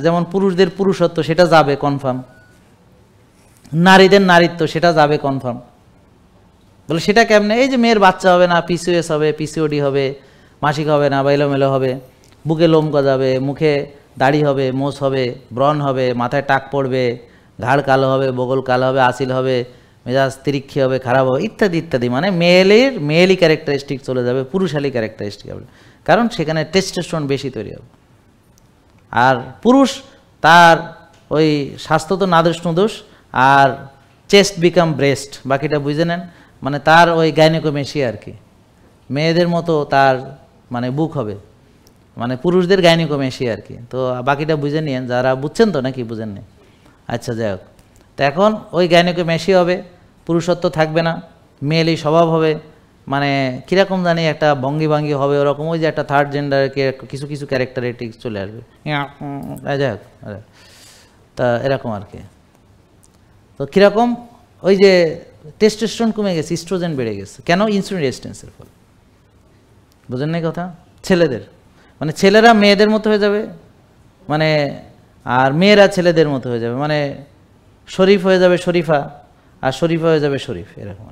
যেমন পুরুষদের পুরুষত্ব সেটা যাবে কনফার্ম, নারীদের নারীত্ব সেটা যাবে কনফার্ম। বলে সেটা কেমনে? এই যে মেয়ের বাচ্চা হবে না, পিসিওএস হবে, পিসিওডি হবে, মাসিক হবে না বা এলোমেলো হবে, বুকে লোম গজাবে, মুখে দাড়ি হবে, মোষ হবে, ব্রণ হবে, মাথায় টাক পড়বে, ঘাড় কালো হবে, বগল কালো হবে, আসিল হবে, মেজাজ তিরিক্ষি হবে, খারাপ হবে, ইত্যাদি ইত্যাদি। মানে মেয়েলি ক্যারেক্টারিস্টিক চলে যাবে, পুরুষালী ক্যারেক্টারিস্টিক হবে, কারণ সেখানে টেস্টোস্টেরন বেশি তৈরি হবে। আর পুরুষ তার ওই স্বাস্থ্য তো নাদোষ নুদোষ, আর চেস্ট বিকাম ব্রেস্ট, বাকিটা বুঝে নেন। মানে তার ওই গাইনোকোমেশিয়া আর কি, মেয়েদের মতো তার মানে বুক হবে, মানে পুরুষদের গাইনোকোমেশিয়া আর কি। তো বাকিটা বুঝে নিন, যারা বুঝছেন তো নাকি বুঝেন নি? আচ্ছা যাই হোক, তো এখন ওই গাইনোকোমেশিয়া হবে, পুরুষত্ব থাকবে না, মেয়েলি স্বভাব হবে, মানে কীরকম জানি একটা ভঙ্গি হবে ওরকম, ওই যে একটা থার্ড জেন্ডারকে কিছু কিছু ক্যারেক্টারিস্টিক্স চলে আসবে, যাই হোক তা এরকম আর কি। তো কীরকম? ওই যে টেস্টোস্টেরন কমে গেছে, ইস্ট্রোজেন বেড়ে গেছে। কেন? ইনসুলিন রেজিস্ট্যান্সের ফলে। বুঝেন না কথা? ছেলেদের মানে ছেলেরা মেয়েদের মতো হয়ে যাবে, মানে আর মেয়েরা ছেলেদের মতো হয়ে যাবে, মানে শরীফ হয়ে যাবে শরীফা, আর শরীফা হয়ে যাবে শরীফ, এরকম।